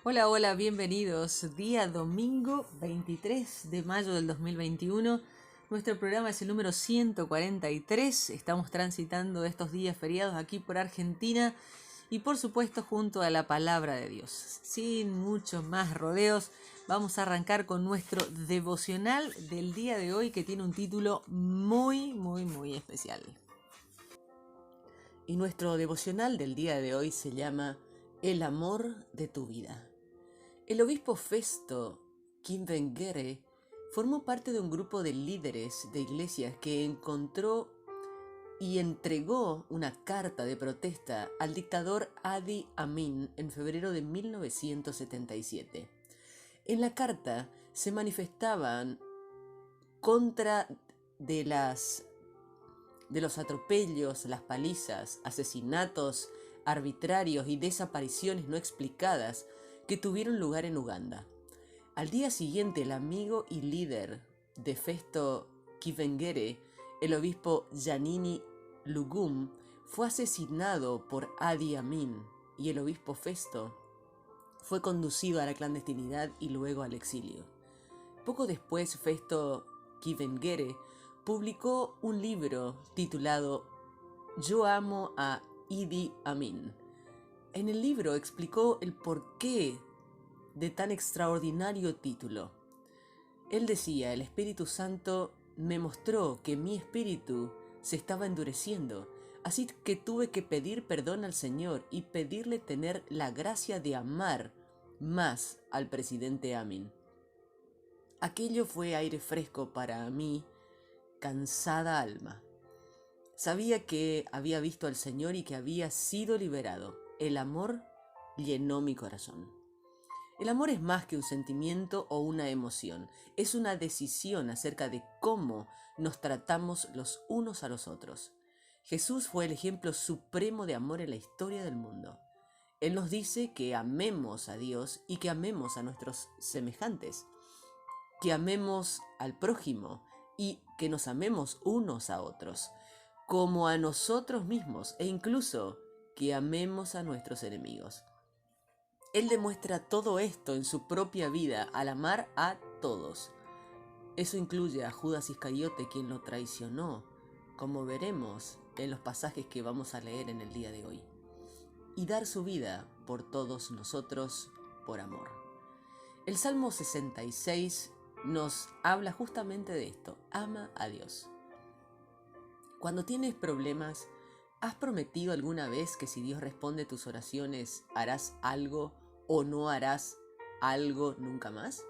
Hola, hola, bienvenidos. Día domingo 23 de mayo del 2021. Nuestro programa es el número 143. Estamos transitando estos días feriados aquí por Argentina y por supuesto junto a la palabra de Dios. Sin muchos más rodeos, vamos a arrancar con nuestro devocional del día de hoy que tiene un título muy especial. Y nuestro devocional del día de hoy se llama El amor de tu vida. El obispo Festo Kinvengere formó parte de un grupo de líderes de iglesias que encontró y entregó una carta de protesta al dictador Idi Amin en febrero de 1977. En la carta se manifestaban contra de los atropellos, las palizas, asesinatos arbitrarios y desapariciones no explicadas que tuvieron lugar en Uganda. Al día siguiente, el amigo y líder de Festo Kivengere, el obispo Janini Lugum, fue asesinado por Idi Amin y el obispo Festo fue conducido a la clandestinidad y luego al exilio. Poco después, Festo Kivengere publicó un libro titulado Yo amo a Idi Amin. En el libro explicó el porqué de tan extraordinario título. Él decía: el Espíritu Santo me mostró que mi espíritu se estaba endureciendo, así que tuve que pedir perdón al Señor y pedirle tener la gracia de amar más al presidente Amin. Aquello fue aire fresco para mí, cansada alma. Sabía que había visto al Señor y que había sido liberado. El amor llenó mi corazón. El amor es más que un sentimiento o una emoción. Es una decisión acerca de cómo nos tratamos los unos a los otros. Jesús fue el ejemplo supremo de amor en la historia del mundo. Él nos dice que amemos a Dios y que amemos a nuestros semejantes, que amemos al prójimo y que nos amemos unos a otros, como a nosotros mismos, e incluso que amemos a nuestros enemigos. Él demuestra todo esto en su propia vida al amar a todos. Eso incluye a Judas Iscariote, quien lo traicionó, como veremos en los pasajes que vamos a leer en el día de hoy, y dar su vida por todos nosotros por amor. El Salmo 66 nos habla justamente de esto: ama a Dios. Cuando tienes problemas, ¿has prometido alguna vez que si Dios responde tus oraciones harás algo o no harás algo nunca más?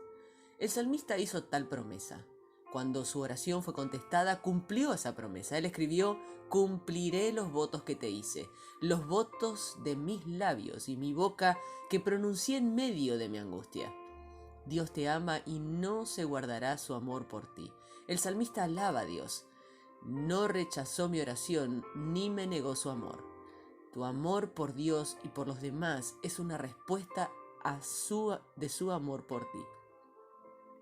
El salmista hizo tal promesa. Cuando su oración fue contestada, cumplió esa promesa. Él escribió: cumpliré los votos que te hice, los votos de mis labios y mi boca que pronuncié en medio de mi angustia. Dios te ama y no se guardará su amor por ti. El salmista alaba a Dios. No rechazó mi oración ni me negó su amor. Tu amor por Dios y por los demás es una respuesta de su amor por ti.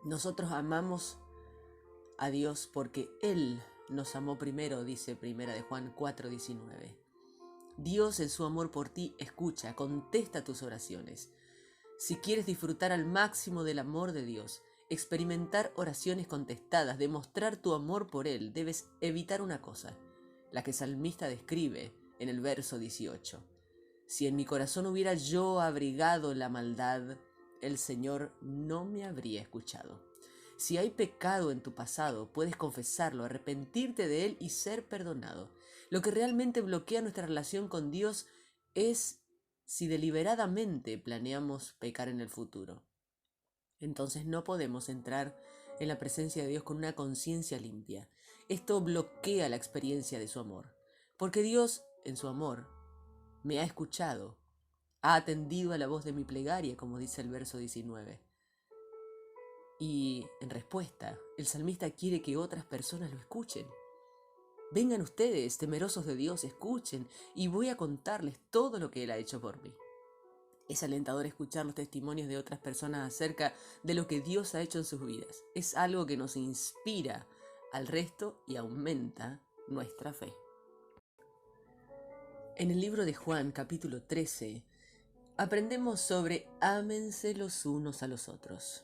Nosotros amamos a Dios porque Él nos amó primero, dice Primera de Juan 4:19. Dios en su amor por ti escucha, contesta tus oraciones. Si quieres disfrutar al máximo del amor de Dios, experimentar oraciones contestadas, demostrar tu amor por Él, debes evitar una cosa, la que el salmista describe en el verso 18. Si en mi corazón hubiera yo abrigado la maldad, el Señor no me habría escuchado. Si hay pecado en tu pasado, puedes confesarlo, arrepentirte de él y ser perdonado. Lo que realmente bloquea nuestra relación con Dios es si deliberadamente planeamos pecar en el futuro. Entonces no podemos entrar en la presencia de Dios con una conciencia limpia. Esto bloquea la experiencia de su amor, porque Dios, en su amor, me ha escuchado, ha atendido a la voz de mi plegaria, como dice el verso 19. Y en respuesta, el salmista quiere que otras personas lo escuchen. Vengan ustedes, temerosos de Dios, escuchen, y voy a contarles todo lo que Él ha hecho por mí. Es alentador escuchar los testimonios de otras personas acerca de lo que Dios ha hecho en sus vidas. Es algo que nos inspira al resto y aumenta nuestra fe. En el libro de Juan, capítulo 13, aprendemos sobre ámense los unos a los otros.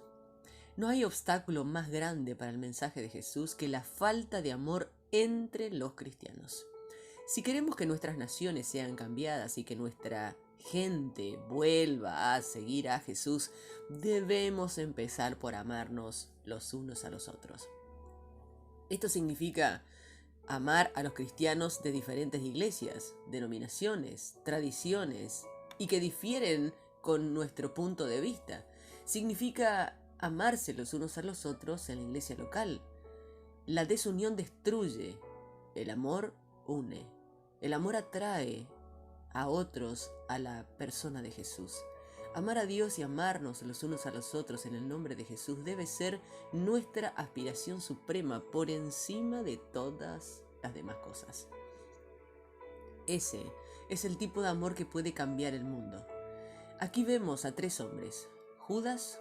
No hay obstáculo más grande para el mensaje de Jesús que la falta de amor entre los cristianos. Si queremos que nuestras naciones sean cambiadas y que nuestra gente vuelva a seguir a Jesús, debemos empezar por amarnos los unos a los otros. Esto significa amar a los cristianos de diferentes iglesias, denominaciones, tradiciones y que difieren con nuestro punto de vista. Significa amarse los unos a los otros en la iglesia local. La desunión destruye, el amor une. El amor atrae a otros a la persona de Jesús. Amar a Dios y amarnos los unos a los otros en el nombre de Jesús debe ser nuestra aspiración suprema por encima de todas las demás cosas. Ese es el tipo de amor que puede cambiar el mundo. Aquí vemos a tres hombres, Judas,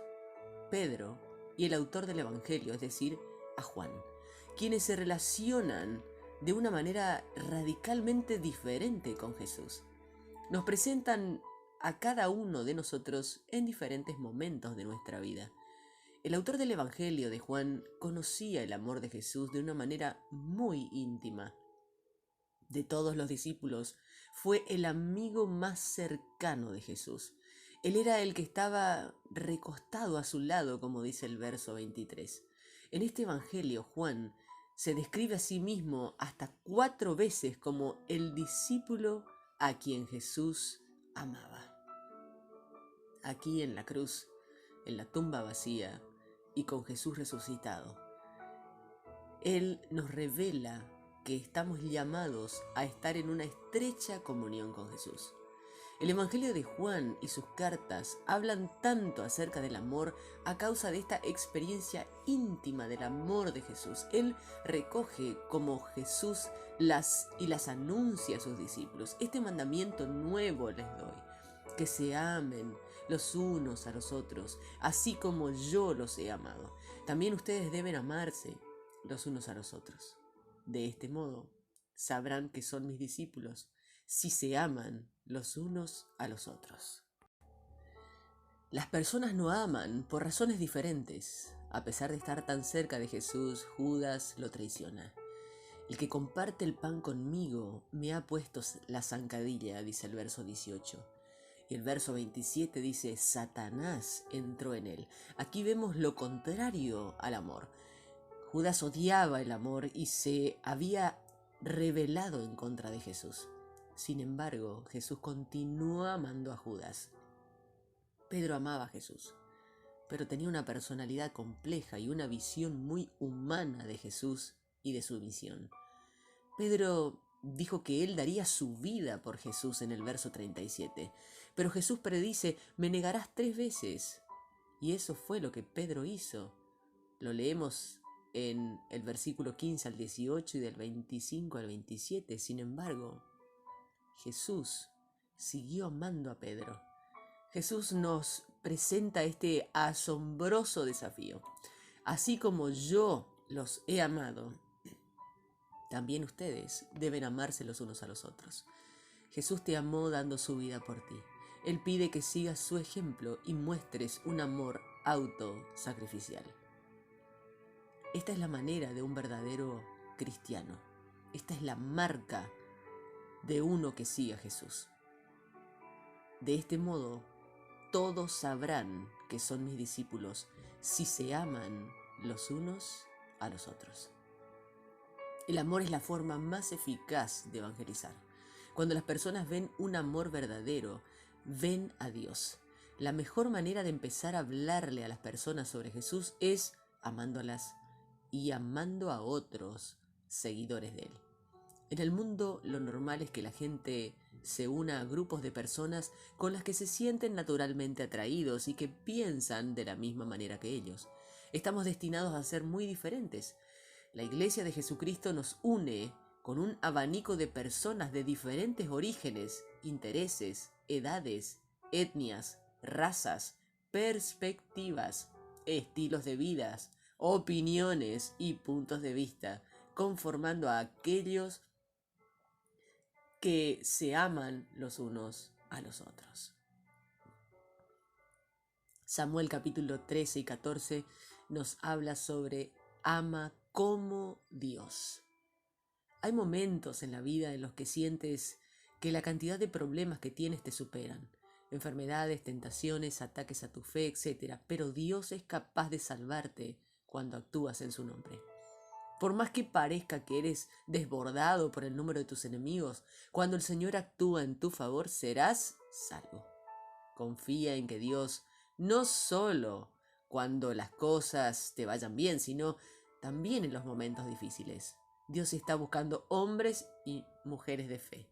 Pedro y el autor del Evangelio, es decir, a Juan, quienes se relacionan de una manera radicalmente diferente con Jesús. Nos presentan a cada uno de nosotros en diferentes momentos de nuestra vida. El autor del Evangelio de Juan conocía el amor de Jesús de una manera muy íntima. De todos los discípulos, fue el amigo más cercano de Jesús. Él era el que estaba recostado a su lado, como dice el verso 23. En este Evangelio, Juan se describe a sí mismo hasta 4 veces como el discípulo a quien Jesús amaba. Aquí en la cruz, en la tumba vacía y con Jesús resucitado, Él nos revela que estamos llamados a estar en una estrecha comunión con Jesús. El Evangelio de Juan y sus cartas hablan tanto acerca del amor a causa de esta experiencia íntima del amor de Jesús. Él recoge como Jesús las anuncia a sus discípulos. Este mandamiento nuevo les doy, que se amen los unos a los otros, así como yo los he amado. También ustedes deben amarse los unos a los otros. De este modo, sabrán que son mis discípulos, si se aman los unos a los otros. Las personas no aman por razones diferentes. A pesar de estar tan cerca de Jesús, Judas lo traiciona. El que comparte el pan conmigo me ha puesto la zancadilla, dice el verso 18. Y el verso 27 dice, Satanás entró en él. Aquí vemos lo contrario al amor. Judas odiaba el amor y se había rebelado en contra de Jesús. Sin embargo, Jesús continuó amando a Judas. Pedro amaba a Jesús, pero tenía una personalidad compleja y una visión muy humana de Jesús y de su misión. Pedro dijo que él daría su vida por Jesús en el verso 37, pero Jesús predice, me negarás 3 veces. Y eso fue lo que Pedro hizo. Lo leemos en el versículo 15 al 18 y del 25 al 27. Sin embargo, Jesús siguió amando a Pedro. Jesús nos presenta este asombroso desafío. Así como yo los he amado, también ustedes deben amarse los unos a los otros. Jesús te amó dando su vida por ti. Él pide que sigas su ejemplo y muestres un amor autosacrificial. Esta es la manera de un verdadero cristiano. Esta es la marca de uno que sigue a Jesús. De este modo, todos sabrán que son mis discípulos si se aman los unos a los otros. El amor es la forma más eficaz de evangelizar. Cuando las personas ven un amor verdadero, ven a Dios. La mejor manera de empezar a hablarle a las personas sobre Jesús es amándolas y amando a otros seguidores de Él. En el mundo lo normal es que la gente se una a grupos de personas con las que se sienten naturalmente atraídos y que piensan de la misma manera que ellos. Estamos destinados a ser muy diferentes. La Iglesia de Jesucristo nos une con un abanico de personas de diferentes orígenes, intereses, edades, etnias, razas, perspectivas, estilos de vida, opiniones y puntos de vista, conformando a aquellos que se aman los unos a los otros. Samuel capítulo 13 y 14 nos habla sobre ama como Dios. Hay momentos en la vida en los que sientes que la cantidad de problemas que tienes te superan. Enfermedades, tentaciones, ataques a tu fe, etc. Pero Dios es capaz de salvarte cuando actúas en su nombre. Por más que parezca que eres desbordado por el número de tus enemigos, cuando el Señor actúa en tu favor serás salvo. Confía en que Dios, no solo cuando las cosas te vayan bien, sino también en los momentos difíciles. Dios está buscando hombres y mujeres de fe.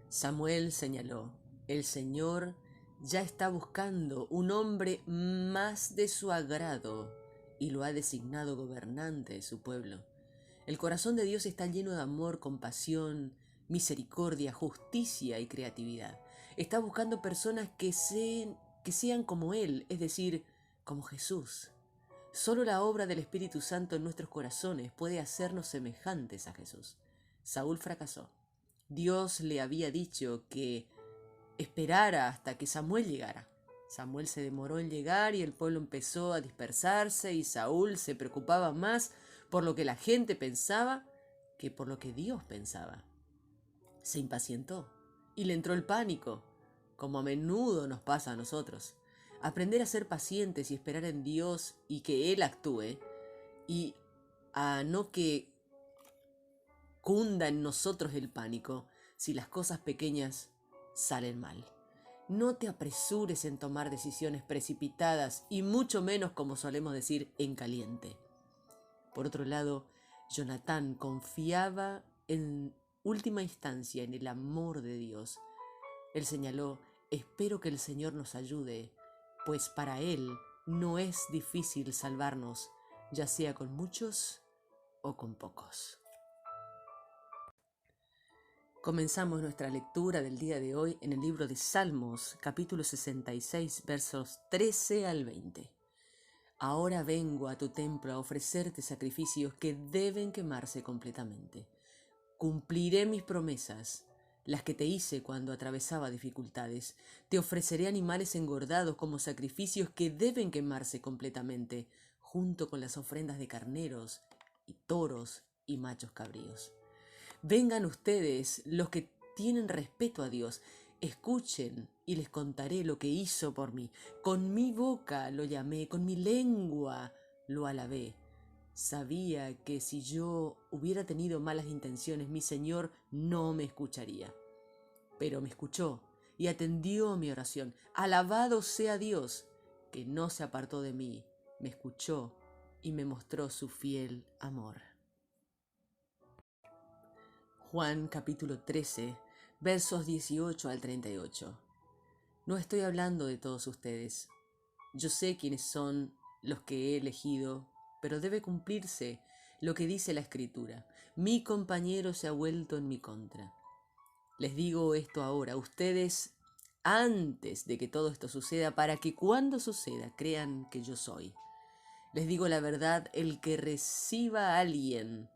Samuel señaló, el Señor ya está buscando un hombre más de su agrado y lo ha designado gobernante de su pueblo. El corazón de Dios está lleno de amor, compasión, misericordia, justicia y creatividad. Está buscando personas que sean como Él, es decir, como Jesús. Solo la obra del Espíritu Santo en nuestros corazones puede hacernos semejantes a Jesús. Saúl fracasó. Dios le había dicho que esperara hasta que Samuel llegara. Samuel se demoró en llegar y el pueblo empezó a dispersarse y Saúl se preocupaba más por lo que la gente pensaba que por lo que Dios pensaba. Se impacientó y le entró el pánico, como a menudo nos pasa a nosotros. Aprender a ser pacientes y esperar en Dios y que Él actúe y a no que cunda en nosotros el pánico si las cosas pequeñas salen mal. No te apresures en tomar decisiones precipitadas y mucho menos, como solemos decir, en caliente. Por otro lado, Jonatán confiaba en última instancia en el amor de Dios. Él señaló, espero que el Señor nos ayude, pues para Él no es difícil salvarnos, ya sea con muchos o con pocos. Comenzamos nuestra lectura del día de hoy en el libro de Salmos, capítulo 66, versos 13 al 20. Ahora vengo a tu templo a ofrecerte sacrificios que deben quemarse completamente. Cumpliré mis promesas, las que te hice cuando atravesaba dificultades. Te ofreceré animales engordados como sacrificios que deben quemarse completamente, junto con las ofrendas de carneros y toros y machos cabríos. Vengan ustedes, los que tienen respeto a Dios, escuchen y les contaré lo que hizo por mí. Con mi boca lo llamé, con mi lengua lo alabé. Sabía que si yo hubiera tenido malas intenciones, mi Señor no me escucharía. Pero me escuchó y atendió mi oración. Alabado sea Dios, que no se apartó de mí, me escuchó y me mostró su fiel amor. Juan capítulo 13, versos 18 al 38. No estoy hablando de todos ustedes. Yo sé quiénes son los que he elegido, pero debe cumplirse lo que dice la Escritura. Mi compañero se ha vuelto en mi contra. Les digo esto ahora, ustedes antes de que todo esto suceda, para que cuando suceda crean que yo soy. Les digo la verdad, el que reciba a alguien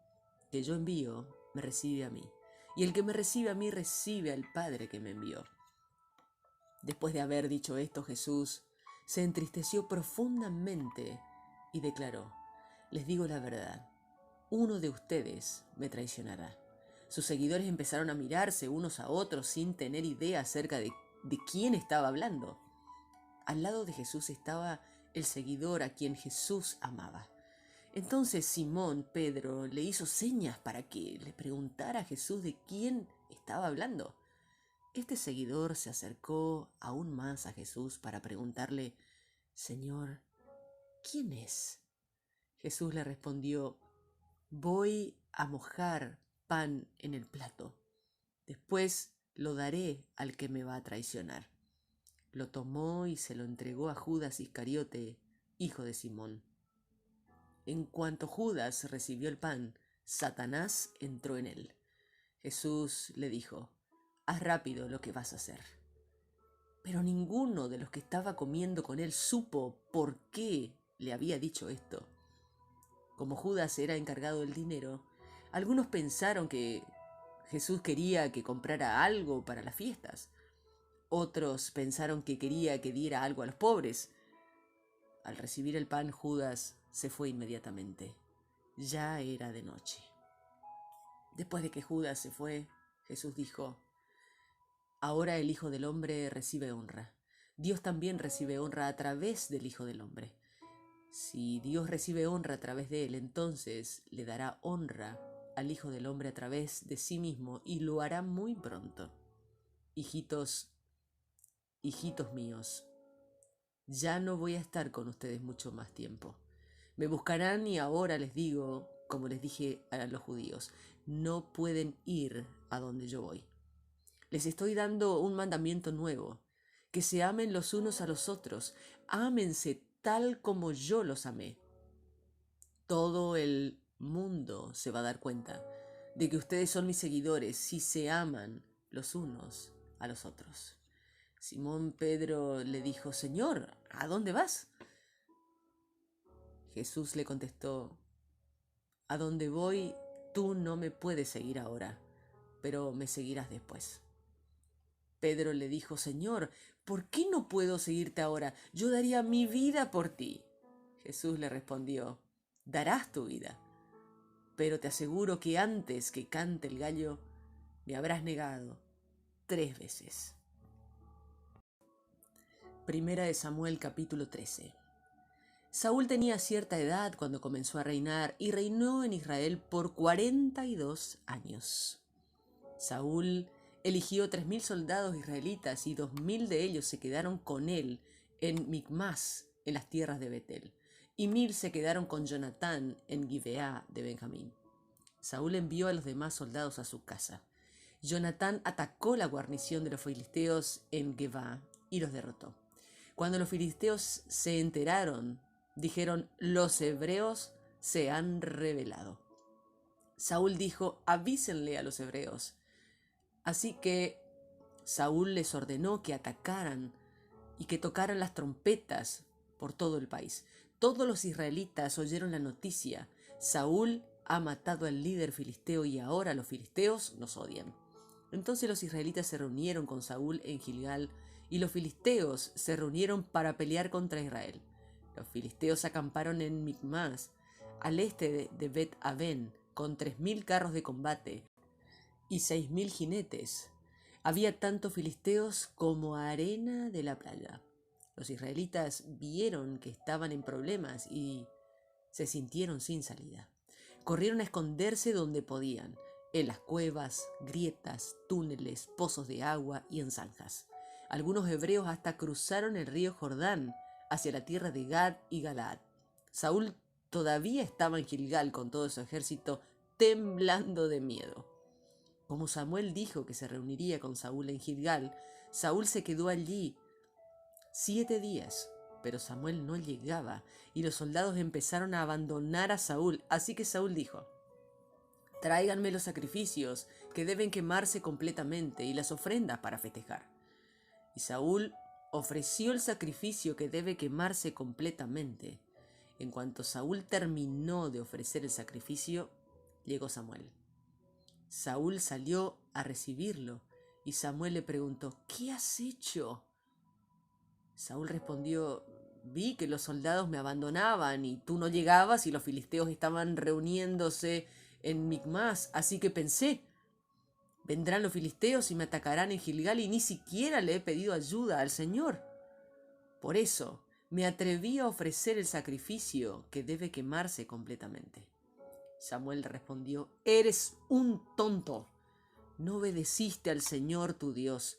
que yo envío, me recibe a mí. Y el que me recibe a mí, recibe al Padre que me envió. Después de haber dicho esto, Jesús se entristeció profundamente y declaró, les digo la verdad, uno de ustedes me traicionará. Sus seguidores empezaron a mirarse unos a otros sin tener idea acerca de quién estaba hablando. Al lado de Jesús estaba el seguidor a quien Jesús amaba. Entonces Simón Pedro le hizo señas para que le preguntara a Jesús de quién estaba hablando. Este seguidor se acercó aún más a Jesús para preguntarle, Señor, ¿quién es? Jesús le respondió, voy a mojar pan en el plato. Después lo daré al que me va a traicionar. Lo tomó y se lo entregó a Judas Iscariote, hijo de Simón. En cuanto Judas recibió el pan, Satanás entró en él. Jesús le dijo, haz rápido lo que vas a hacer. Pero ninguno de los que estaba comiendo con él supo por qué le había dicho esto. Como Judas era encargado del dinero, algunos pensaron que Jesús quería que comprara algo para las fiestas. Otros pensaron que quería que diera algo a los pobres. Al recibir el pan, Judas se fue inmediatamente. Ya era de noche. Después de que Judas se fue, Jesús dijo: ahora el Hijo del Hombre recibe honra. Dios también recibe honra a través del Hijo del Hombre. Si Dios recibe honra a través de él, entonces le dará honra al Hijo del Hombre a través de sí mismo, y lo hará muy pronto. Hijitos, hijitos míos, ya no voy a estar con ustedes mucho más tiempo. Me buscarán y ahora les digo, como les dije a los judíos, no pueden ir a donde yo voy. Les estoy dando un mandamiento nuevo: que se amen los unos a los otros. Ámense tal como yo los amé. Todo el mundo se va a dar cuenta de que ustedes son mis seguidores si se aman los unos a los otros. Simón Pedro le dijo: Señor, ¿a dónde vas? Jesús le contestó: a donde voy tú no me puedes seguir ahora, pero me seguirás después. Pedro le dijo: Señor, ¿por qué no puedo seguirte ahora? Yo daría mi vida por ti. Jesús le respondió: darás tu vida, pero te aseguro que antes que cante el gallo, me habrás negado 3 veces. Primera de Samuel, capítulo 13. Saúl tenía cierta edad cuando comenzó a reinar y reinó en Israel por 42 años. Saúl eligió 3.000 soldados israelitas y 2.000 de ellos se quedaron con él en Micmas, en las tierras de Betel, y 1.000 se quedaron con Jonatán en Gibeá de Benjamín. Saúl envió a los demás soldados a su casa. Jonatán atacó la guarnición de los filisteos en Geba y los derrotó. Cuando los filisteos se enteraron, dijeron: los hebreos se han rebelado. Saúl dijo: avísenle a los hebreos. Así que Saúl les ordenó que atacaran y que tocaran las trompetas por todo el país. Todos los israelitas oyeron la noticia: Saúl ha matado al líder filisteo y ahora los filisteos nos odian. Entonces los israelitas se reunieron con Saúl en Gilgal y los filisteos se reunieron para pelear contra Israel. Los filisteos acamparon en Micmas, al este de Bet-Aven, con 3.000 carros de combate y 6.000 jinetes. Había tanto filisteos como arena de la playa. Los israelitas vieron que estaban en problemas y se sintieron sin salida. Corrieron a esconderse donde podían, en las cuevas, grietas, túneles, pozos de agua y en zanjas. Algunos hebreos hasta cruzaron el río Jordán hacia la tierra de Gad y Galaad. Saúl todavía estaba en Gilgal con todo su ejército, temblando de miedo. Como Samuel dijo que se reuniría con Saúl en Gilgal, Saúl se quedó allí 7 días, pero Samuel no llegaba y los soldados empezaron a abandonar a Saúl. Así que Saúl dijo: tráiganme los sacrificios que deben quemarse completamente y las ofrendas para festejar. Y Saúl ofreció el sacrificio que debe quemarse completamente. En cuanto Saúl terminó de ofrecer el sacrificio, llegó Samuel. Saúl salió a recibirlo y Samuel le preguntó: ¿qué has hecho? Saúl respondió: vi que los soldados me abandonaban y tú no llegabas y los filisteos estaban reuniéndose en Micmas, así que pensé: vendrán los filisteos y me atacarán en Gilgal y ni siquiera le he pedido ayuda al Señor. Por eso me atreví a ofrecer el sacrificio que debe quemarse completamente. Samuel respondió: eres un tonto. No obedeciste al Señor tu Dios.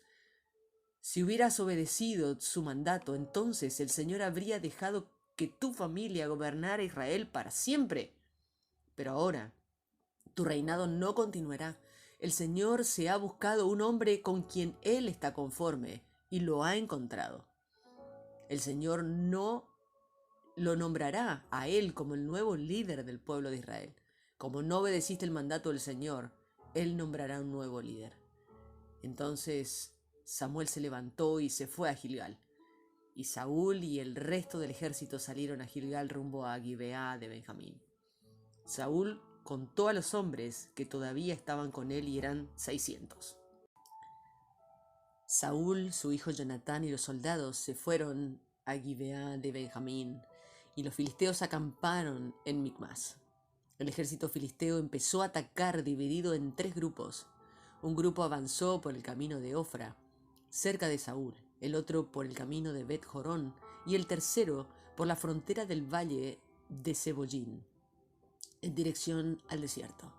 Si hubieras obedecido su mandato, entonces el Señor habría dejado que tu familia gobernara Israel para siempre. Pero ahora tu reinado no continuará. El Señor se ha buscado un hombre con quien Él está conforme y lo ha encontrado. El Señor no lo nombrará a Él como el nuevo líder del pueblo de Israel. Como no obedeciste el mandato del Señor, Él nombrará un nuevo líder. Entonces Samuel se levantó y se fue a Gilgal. Y Saúl y el resto del ejército salieron a Gilgal rumbo a Gibeá de Benjamín. Saúl contó a los hombres que todavía estaban con él y eran 600. Saúl, su hijo Jonatán y los soldados se fueron a Gibeá de Benjamín, y los filisteos acamparon en Micmas. El ejército filisteo empezó a atacar dividido en 3 grupos. Un grupo avanzó por el camino de Ofra, cerca de Saúl, el otro por el camino de Bet Jorón y el tercero por la frontera del valle de Sebollín, en dirección al desierto.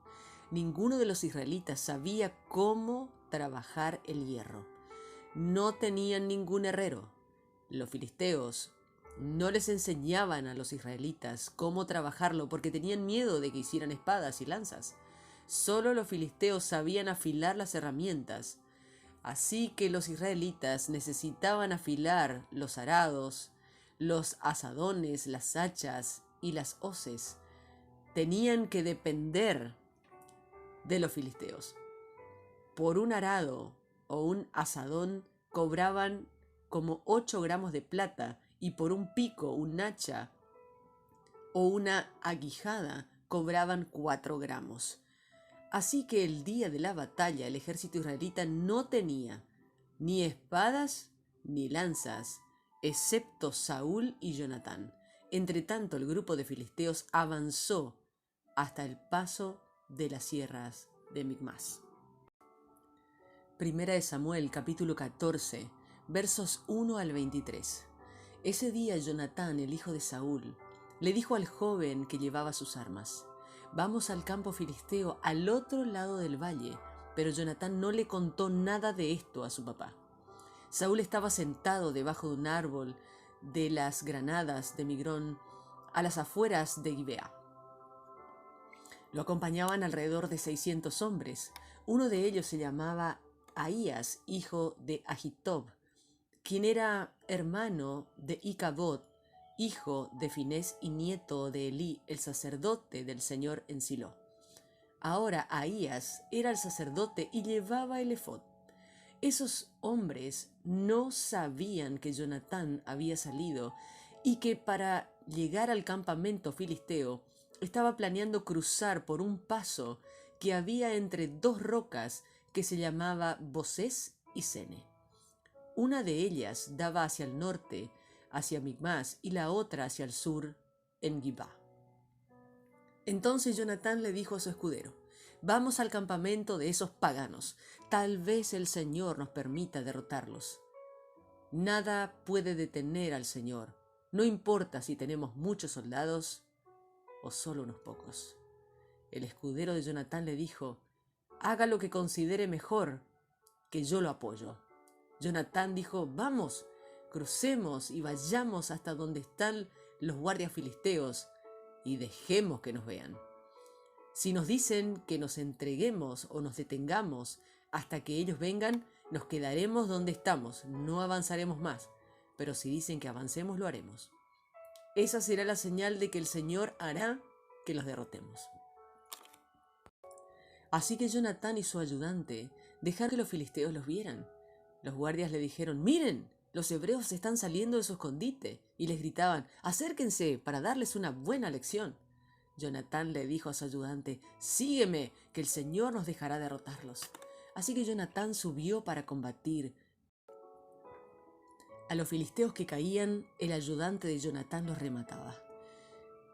Ninguno de los israelitas sabía cómo trabajar el hierro. No tenían ningún herrero. Los filisteos no les enseñaban a los israelitas cómo trabajarlo porque tenían miedo de que hicieran espadas y lanzas. Solo los filisteos sabían afilar las herramientas. Así que los israelitas necesitaban afilar los arados, los azadones, las hachas y las hoces. Tenían que depender de los filisteos. Por un arado o un azadón cobraban como 8 gramos de plata, y por un pico, un hacha o una aguijada cobraban 4 gramos. Así que el día de la batalla el ejército israelita no tenía ni espadas ni lanzas, excepto Saúl y Jonatán. Entretanto, el grupo de filisteos avanzó hasta el paso de las sierras de Micmas. Primera de Samuel, capítulo 14, versos 1 al 23. Ese día Jonatán, el hijo de Saúl, le dijo al joven que llevaba sus armas: «Vamos al campo filisteo al otro lado del valle». Pero Jonatán no le contó nada de esto a su papá. Saúl estaba sentado debajo de un árbol de las granadas de Migrón, a las afueras de Gibeá. Lo acompañaban alrededor de 600 hombres. Uno de ellos se llamaba Ahías, hijo de Ahitob, quien era hermano de Icabod, hijo de Finés y nieto de Elí, el sacerdote del Señor en Silo. Ahora Ahías era el sacerdote y llevaba el efod. Esos hombres no sabían que Jonatán había salido y que para llegar al campamento filisteo estaba planeando cruzar por un paso que había entre 2 rocas que se llamaba Bosés y Sene. Una de ellas daba hacia el norte, hacia Micmas, y la otra hacia el sur, en Gibá. Entonces Jonatán le dijo a su escudero: «Vamos al campamento de esos paganos. Tal vez el Señor nos permita derrotarlos». Nada puede detener al Señor, no importa si tenemos muchos soldados o solo unos pocos. El escudero de Jonatán le dijo: «Haga lo que considere mejor, que yo lo apoyo». Jonatán dijo: «Vamos, crucemos y vayamos hasta donde están los guardias filisteos y dejemos que nos vean. Si nos dicen que nos entreguemos o nos detengamos hasta que ellos vengan, nos quedaremos donde estamos, no avanzaremos más. Pero si dicen que avancemos, lo haremos. Esa será la señal de que el Señor hará que los derrotemos». Así que Jonatán y su ayudante dejaron que los filisteos los vieran. Los guardias le dijeron: «Miren, los hebreos están saliendo de su escondite», y les gritaban: «Acérquense para darles una buena lección». Jonatán le dijo a su ayudante: «Sígueme, que el Señor nos dejará derrotarlos». Así que Jonatán subió para combatir. A los filisteos que caían, el ayudante de Jonatán los remataba.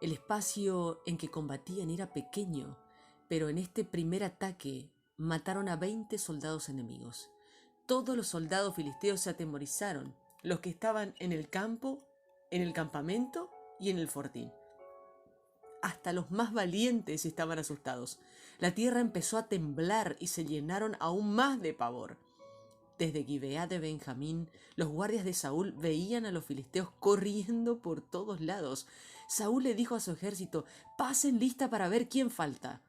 El espacio en que combatían era pequeño, pero en este primer ataque mataron a 20 soldados enemigos. Todos los soldados filisteos se atemorizaron, los que estaban en el campo, en el campamento y en el fortín. Hasta los más valientes estaban asustados. La tierra empezó a temblar y se llenaron aún más de pavor. Desde Gibeá de Benjamín, los guardias de Saúl veían a los filisteos corriendo por todos lados. Saúl le dijo a su ejército: «Pasen lista para ver quién falta».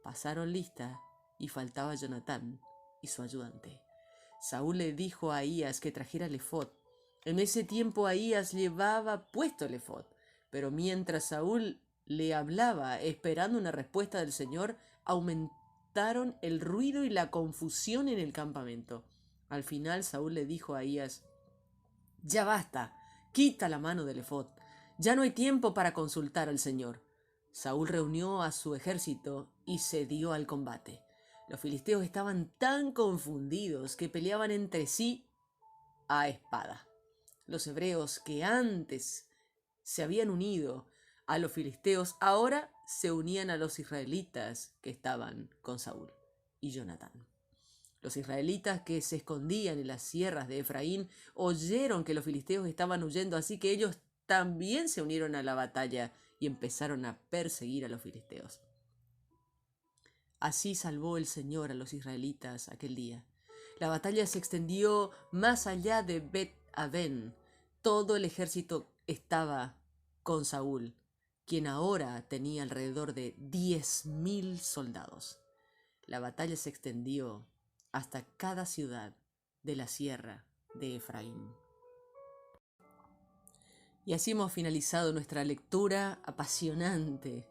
Pasaron lista y faltaba Jonatán y su ayudante. Saúl le dijo a Ahías que trajera el efod. En ese tiempo Ahías llevaba puesto el efod, pero mientras Saúl le hablaba esperando una respuesta del Señor, aumentaron el ruido y la confusión en el campamento. Al final Saúl le dijo a Ahías: «Ya basta, quita la mano del efod. Ya no hay tiempo para consultar al Señor». Saúl reunió a su ejército y se dio al combate. Los filisteos estaban tan confundidos que peleaban entre sí a espada. Los hebreos que antes se habían unido a los filisteos, ahora se unían a los israelitas que estaban con Saúl y Jonatán. Los israelitas que se escondían en las sierras de Efraín oyeron que los filisteos estaban huyendo, así que ellos también se unieron a la batalla y empezaron a perseguir a los filisteos. Así salvó el Señor a los israelitas aquel día. La batalla se extendió más allá de Bet-Aven. Todo el ejército estaba con Saúl, quien ahora tenía alrededor de 10.000 soldados. La batalla se extendió hasta cada ciudad de la sierra de Efraín. Y así hemos finalizado nuestra lectura apasionante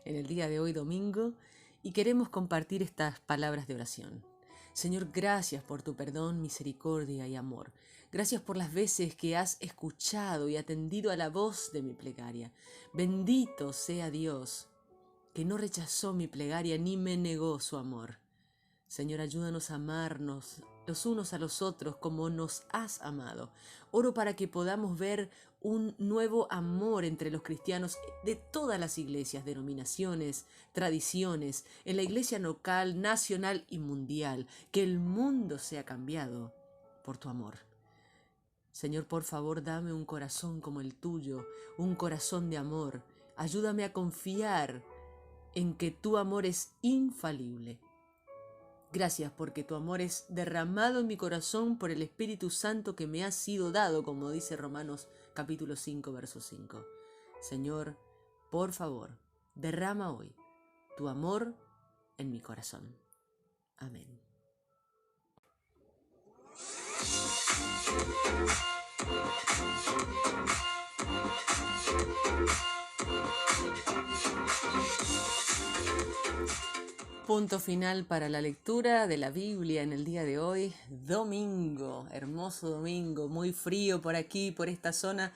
en el día de hoy domingo y queremos compartir estas palabras de oración. Señor, gracias por tu perdón, misericordia y amor. Gracias por las veces que has escuchado y atendido a la voz de mi plegaria. Bendito sea Dios, que no rechazó mi plegaria ni me negó su amor. Señor, ayúdanos a amarnos los unos a los otros como nos has amado. Oro para que podamos ver un nuevo amor entre los cristianos de todas las iglesias, denominaciones, tradiciones, en la iglesia local, nacional y mundial. Que el mundo sea cambiado por tu amor. Señor, por favor, dame un corazón como el tuyo, un corazón de amor. Ayúdame a confiar en que tu amor es infalible. Gracias porque tu amor es derramado en mi corazón por el Espíritu Santo que me ha sido dado, como dice Romanos capítulo 5, verso 5. Señor, por favor, derrama hoy tu amor en mi corazón. Amén. Punto final para la lectura de la Biblia en el día de hoy, domingo, hermoso domingo, muy frío por aquí, por esta zona,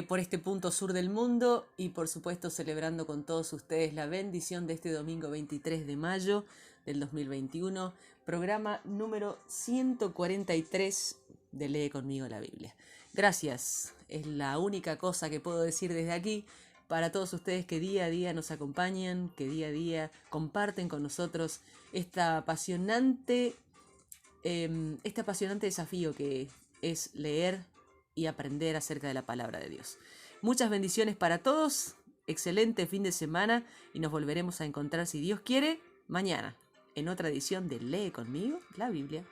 por este punto sur del mundo y por supuesto celebrando con todos ustedes la bendición de este domingo 23 de mayo del 2021, programa número 143 de Lee conmigo la Biblia. Gracias, es la única cosa que puedo decir desde aquí. Para todos ustedes que día a día nos acompañan, que día a día comparten con nosotros este apasionante desafío que es leer y aprender acerca de la palabra de Dios. Muchas bendiciones para todos, excelente fin de semana y nos volveremos a encontrar, si Dios quiere, mañana en otra edición de Lee conmigo la Biblia.